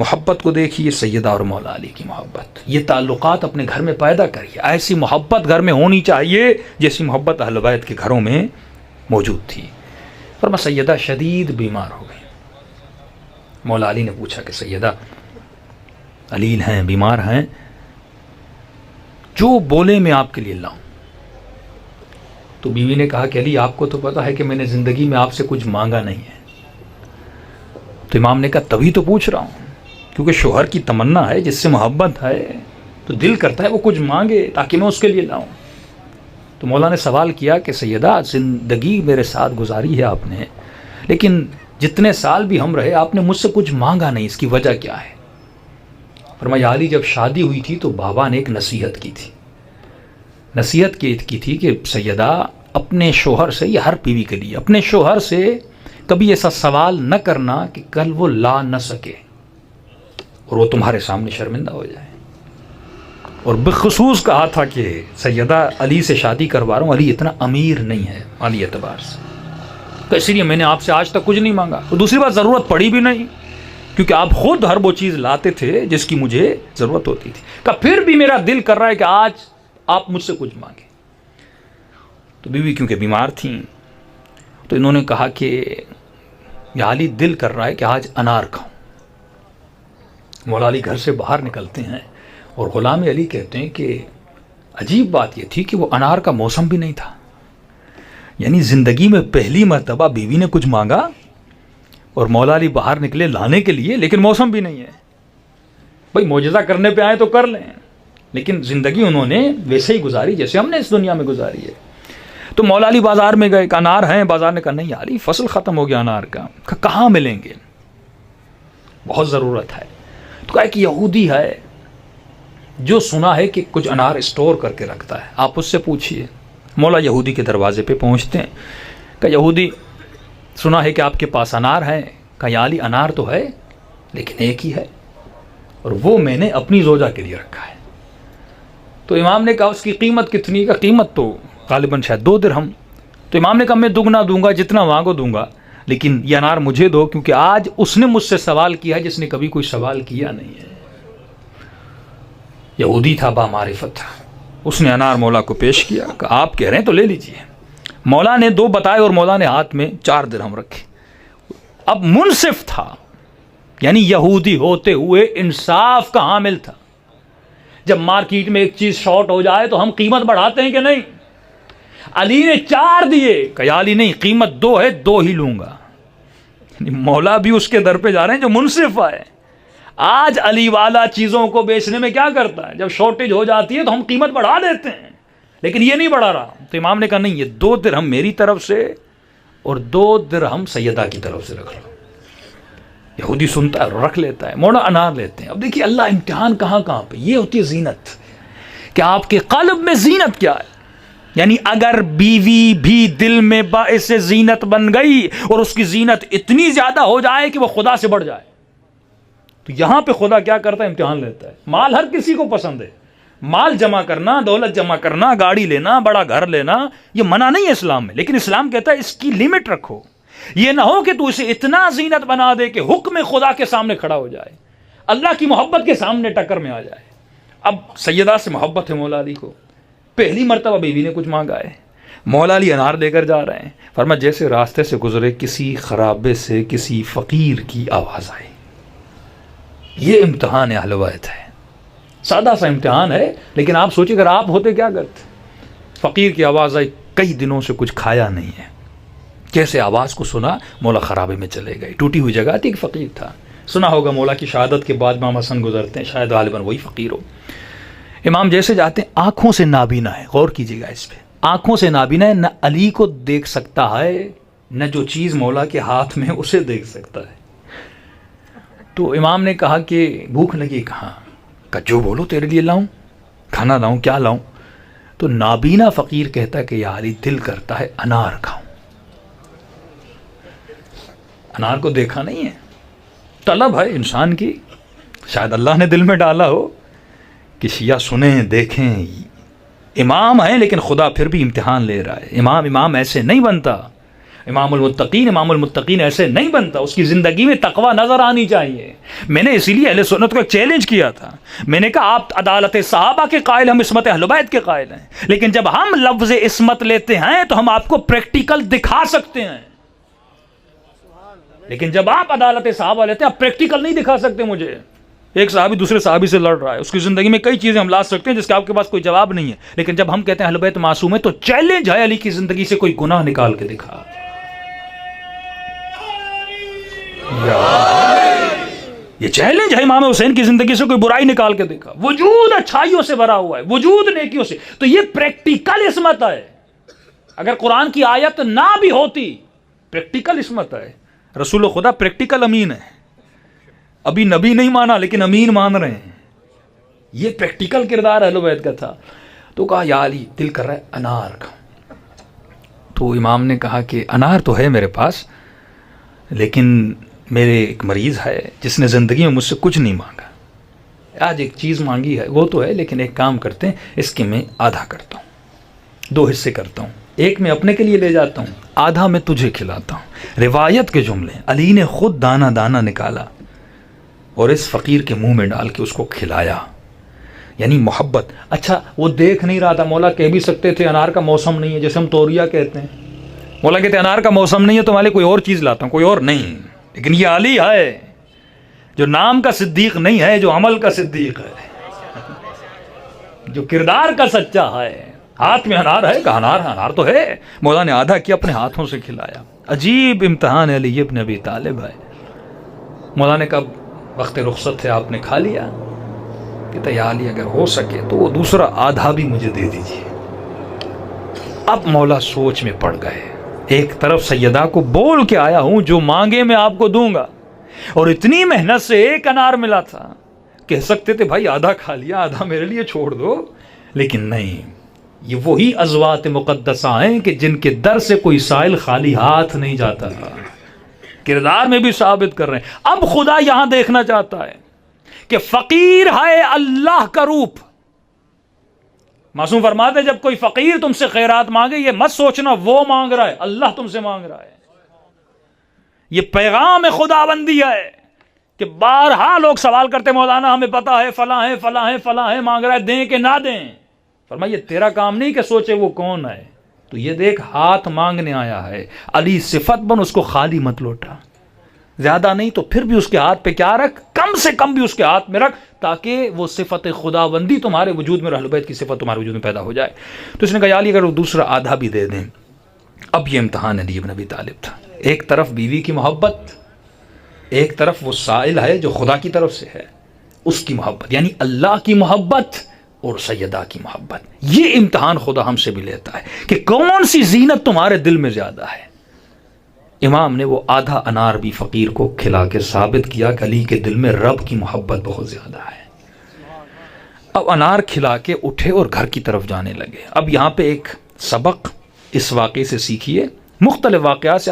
محبت کو دیکھیے، سیدہ اور مولا علی کی محبت، یہ تعلقات اپنے گھر میں پیدا کریے. ایسی محبت گھر میں ہونی چاہیے جیسی محبت اہل بیت کے گھروں میں موجود تھی. فرمایا سیدہ شدید بیمار ہو گئی. مولا علی نے پوچھا کہ سیدہ علیل ہیں، بیمار ہیں، جو بولے میں آپ کے لیے لاؤں. تو بیوی نے کہا کہ علی آپ کو تو پتا ہے کہ میں نے زندگی میں آپ سے کچھ مانگا نہیں ہے. تو امام نے کہا تبھی تو پوچھ رہا ہوں، کیونکہ شوہر کی تمنا ہے، جس سے محبت ہے تو دل کرتا ہے وہ کچھ مانگے تاکہ میں اس کے لیے لاؤں. تو مولا نے سوال کیا کہ سیدہ زندگی میرے ساتھ گزاری ہے آپ نے، لیکن جتنے سال بھی ہم رہے آپ نے مجھ سے کچھ مانگا نہیں، اس کی وجہ کیا ہے؟ فرمایا علی جب شادی ہوئی تھی تو بابا نے ایک نصیحت کی تھی. نصیحت کی تھی کہ سیدہ اپنے شوہر سے، یہ ہر بیوی کے لیے، اپنے شوہر سے کبھی ایسا سوال نہ کرنا کہ کل وہ لا نہ سکے اور وہ تمہارے سامنے شرمندہ ہو جائے. اور بالخصوص کہا تھا کہ سیدہ علی سے شادی کروا رہا ہوں، علی اتنا امیر نہیں ہے مالی اعتبار سے، تو اس لیے میں نے آپ سے آج تک کچھ نہیں مانگا. اور دوسری بات ضرورت پڑی بھی نہیں، کیونکہ آپ خود ہر وہ چیز لاتے تھے جس کی مجھے ضرورت ہوتی تھی. کہ پھر بھی میرا دل کر رہا ہے کہ آج آپ مجھ سے کچھ مانگیں. تو بیوی کیونکہ بیمار تھیں تو انہوں نے کہا کہ یا علی دل کر رہا ہے کہ آج انار کھاؤں. مولا علی گھر سے باہر نکلتے ہیں اور غلام علی کہتے ہیں کہ عجیب بات یہ تھی کہ وہ انار کا موسم بھی نہیں تھا. یعنی زندگی میں پہلی مرتبہ بیوی نے کچھ مانگا اور مولا علی باہر نکلے لانے کے لیے، لیکن موسم بھی نہیں ہے. بھائی معجزہ کرنے پہ آئے تو کر لیں، لیکن زندگی انہوں نے ویسے ہی گزاری جیسے ہم نے اس دنیا میں گزاری ہے. تو مولا علی بازار میں گئے کہ انار ہیں، بازار نے کہا نہیں علی فصل ختم ہو گیا انار کا. کہاں ملیں گے؟ بہت ضرورت ہے. تو کہا کہ یہودی ہے جو سنا ہے کہ کچھ انار اسٹور کر کے رکھتا ہے، آپ اس سے پوچھئے. مولا یہودی کے دروازے پہ پہنچتے ہیں کہ یہودی سنا ہے کہ آپ کے پاس انار ہیں. کہا یا علی انار تو ہے لیکن ایک ہی ہے اور وہ میں نے اپنی زوجہ کے لیے رکھا ہے. تو امام نے کہا اس کی قیمت کتنی؟ کا قیمت تو غالباً شاید 2 درہم. تو امام نے کہا میں دگنا دوں گا، جتنا مانگو دوں گا، لیکن یہ انار مجھے دو، کیونکہ آج اس نے مجھ سے سوال کیا ہے جس نے کبھی کوئی سوال کیا نہیں ہے. یہودی تھا، با معرفت تھا. اس نے انار مولا کو پیش کیا کہ آپ کہہ رہے ہیں تو لے لیجئے. مولا نے 2 بتائے اور مولا نے ہاتھ میں 4 درہم رکھے. اب منصف تھا، یعنی یہودی ہوتے ہوئے انصاف کا حامل تھا. جب مارکیٹ میں ایک چیز شارٹ ہو جائے تو ہم قیمت بڑھاتے ہیں کہ نہیں؟ علی نے 4 دیے کہ یا علی نہیں، قیمت 2 ہے، 2 ہی لوں گا. مولا بھی اس کے در پہ جا رہے ہیں جو منصف ہے. آج علی والا چیزوں کو بیچنے میں کیا کرتا ہے؟ جب شارٹیج ہو جاتی ہے تو ہم قیمت بڑھا دیتے ہیں، لیکن یہ نہیں بڑھا رہا. تو امام نے کہا نہیں، یہ 2 درہم میری طرف سے اور 2 درہم سیدہ کی طرف سے رکھ لو. یہودی سنتا ہے، رکھ لیتا ہے. مولا انار لیتے ہیں. اب دیکھیے اللہ امتحان کہاں کہاں پہ. یہ ہوتی ہے زینت، کہ آپ کے قلب میں زینت کیا ہے. یعنی اگر بیوی بھی دل میں باعث زینت بن گئی اور اس کی زینت اتنی زیادہ ہو جائے کہ وہ خدا سے بڑھ جائے، تو یہاں پہ خدا کیا کرتا ہے؟ امتحان لیتا ہے. مال ہر کسی کو پسند ہے، مال جمع کرنا، دولت جمع کرنا، گاڑی لینا، بڑا گھر لینا، یہ منع نہیں ہے اسلام میں، لیکن اسلام کہتا ہے اس کی لمٹ رکھو. یہ نہ ہو کہ تو اسے اتنا زینت بنا دے کہ حکم خدا کے سامنے کھڑا ہو جائے، اللہ کی محبت کے سامنے ٹکر میں آ جائے. اب سیدہ سے محبت ہے مولا علی کو. پہلی مرتبہ بیوی نے کچھ مانگا ہے، مولا علی انار دے کر جا رہے ہیں. فرمایا جیسے راستے سے گزرے کسی خرابے سے کسی فقیر کی آواز آئی. یہ امتحان اہل بیت ہے. سادہ سا امتحان ہے، لیکن آپ سوچیں اگر آپ ہوتے کیا کرتے؟ فقیر کی آواز آئی، کئی دنوں سے کچھ کھایا نہیں ہے. کیسے آواز کو سنا، مولا خرابے میں چلے گئے. ٹوٹی ہوئی جگہ تھی، ایک فقیر تھا. سنا ہوگا مولا کی شہادت کے بعد امام حسن گزرتے ہیں، شاید غالباً وہی فقیر ہو. امام جیسے جاتے ہیں، آنکھوں سے نابینا ہے. غور کیجیے گا اس پہ، آنکھوں سے نابینا ہے. نہ علی کو دیکھ سکتا ہے، نہ جو چیز مولا کے ہاتھ میں اسے دیکھ سکتا ہے. تو امام نے کہا کہ بھوک لگی. کہاں؟ کہ جو بولو تیرے لیے لاؤں، کھانا لاؤں، کیا لاؤں؟ تو نابینا فقیر کہتا ہے کہ یا علی دل کرتا ہے انار کھاؤں. انار کو دیکھا نہیں ہے، طلب ہے انسان کی. شاید اللہ نے دل میں ڈالا ہو کہ شیعہ سنیں دیکھیں. امام ہیں لیکن خدا پھر بھی امتحان لے رہا ہے. امام ایسے نہیں بنتا. امام المتقین ایسے نہیں بنتا، اس کی زندگی میں تقوی نظر آنی چاہیے۔ میں نے اسی لیے اہل سنت کو ایک چیلنج کیا تھا، میں نے کہا آپ عدالت صحابہ کے قائل، ہم عصمت اہل بیت کے قائل ہیں، لیکن جب ہم لفظ عصمت لیتے ہیں تو ہم آپ کو پریکٹیکل دکھا سکتے ہیں، لیکن جب آپ عدالت صحابہ لیتے ہیں آپ پریکٹیکل نہیں دکھا سکتے مجھے۔ ایک صحابی دوسرے صحابی سے لڑ رہا ہے، اس کی زندگی میں کئی چیزیں ہم لا سکتے ہیں جس کا آپ کے پاس کوئی جواب نہیں ہے، لیکن جب ہم کہتے ہیں اہل بیت معصوم ہے تو چیلنج ہے علی کی زندگی سے کوئی گناہ نکال کے دکھا۔ یہ چیلنج ہے، امام حسین کی زندگی سے کوئی برائی نکال کے دکھا، وجود اچھائیوں سے بھرا ہوا ہے، وجود نیکیوں سے، تو یہ پریکٹیکل عصمت ہے۔ اگر قرآن کی آیت نہ بھی ہوتی، پریکٹیکل عصمت ہے۔ رسول خدا پریکٹیکل امین ہے، ابھی نبی نہیں مانا لیکن امین مان رہے ہیں، یہ پریکٹیکل کردار اہل بیت کا تھا۔ تو کہا یا علی دل کر رہا ہے انار کا، تو امام نے کہا کہ انار تو ہے میرے پاس، لیکن میرے ایک مریض ہے جس نے زندگی میں مجھ سے کچھ نہیں مانگا، آج ایک چیز مانگی ہے وہ تو ہے، لیکن ایک کام کرتے ہیں اس کے میں آدھا کرتا ہوں، 2 حصے کرتا ہوں، ایک میں اپنے کے لیے لے جاتا ہوں، آدھا میں تجھے کھلاتا ہوں۔ روایت کے جملے، علی نے خود دانہ دانہ نکالا اور اس فقیر کے منہ میں ڈال کے اس کو کھلایا، یعنی محبت۔ اچھا وہ دیکھ نہیں رہا تھا، مولا کہہ بھی سکتے تھے انار کا موسم نہیں ہے، جیسے ہم توریا کہتے ہیں، مولا کہتے ہیں انار کا موسم نہیں ہے تو والے کوئی اور چیز لاتا ہوں، کوئی اور نہیں، لیکن یہ علی ہے جو نام کا صدیق نہیں ہے، جو عمل کا صدیق ہے، جو کردار کا سچا ہے۔ ہاتھ میں انار ہے، کہا انار تو ہے، مولا نے آدھا کیا اپنے ہاتھوں سے کھلایا۔ عجیب امتحان ہے علی ابن ابی طالب ہے۔ مولا نے کہا وقت رخصت ہے، آپ نے کھا لیا؟ کہتا یا علی اگر ہو سکے تو وہ دوسرا آدھا بھی مجھے دے دیجیے۔ اب مولا سوچ میں پڑ گئے، ایک طرف سیدہ کو بول کے آیا ہوں جو مانگے میں آپ کو دوں گا، اور اتنی محنت سے ایک انار ملا تھا، کہہ سکتے تھے بھائی آدھا کھا لیا، آدھا میرے لیے چھوڑ دو، لیکن نہیں، یہ وہی ازوات مقدسہ ہیں کہ جن کے در سے کوئی سائل خالی ہاتھ نہیں جاتا، کردار میں بھی ثابت کر رہے ہیں۔ اب خدا یہاں دیکھنا چاہتا ہے کہ فقیر ہے اللہ کا روپ۔ معصوم فرماتے ہیں جب کوئی فقیر تم سے خیرات مانگے یہ مت سوچنا وہ مانگ رہا ہے، اللہ تم سے مانگ رہا ہے۔ یہ پیغام خداوندی ہے کہ بارہا لوگ سوال کرتے مولانا ہمیں پتا ہے فلاں ہے فلاں ہے فلاں ہے، مانگ رہا ہے، دیں کہ نہ دیں؟ فرمایا یہ تیرا کام نہیں کہ سوچے وہ کون ہے، تو یہ دیکھ ہاتھ مانگنے آیا ہے، علی صفت بن، اس کو خالی مت لوٹا، زیادہ نہیں تو پھر بھی اس کے ہاتھ پہ کیا رکھ، کم سے کم بھی اس کے ہاتھ میں رکھ، تاکہ وہ صفت خداوندی تمہارے وجود میں، اہل بیت کی صفت تمہارے وجود میں پیدا ہو جائے۔ تو اس نے کہا یا علی اگر وہ دوسرا آدھا بھی دے دیں۔ اب یہ امتحان علی ابن ابی طالب تھا، ایک طرف بیوی کی محبت، ایک طرف وہ سائل ہے جو خدا کی طرف سے ہے، اس کی محبت، یعنی اللہ کی محبت اور سیدہ کی محبت۔ یہ امتحان خدا ہم سے بھی لیتا ہے کہ کون سی زینت تمہارے دل میں زیادہ ہے۔ امام نے وہ آدھا انار بھی فقیر کو کھلا کے ثابت کیا کہ علی کے دل میں رب کی محبت بہت زیادہ ہے۔ اب انار کھلا کے اٹھے اور گھر کی طرف جانے لگے۔ اب یہاں پہ ایک سبق اس واقعے سے سیکھیے، مختلف واقعات سے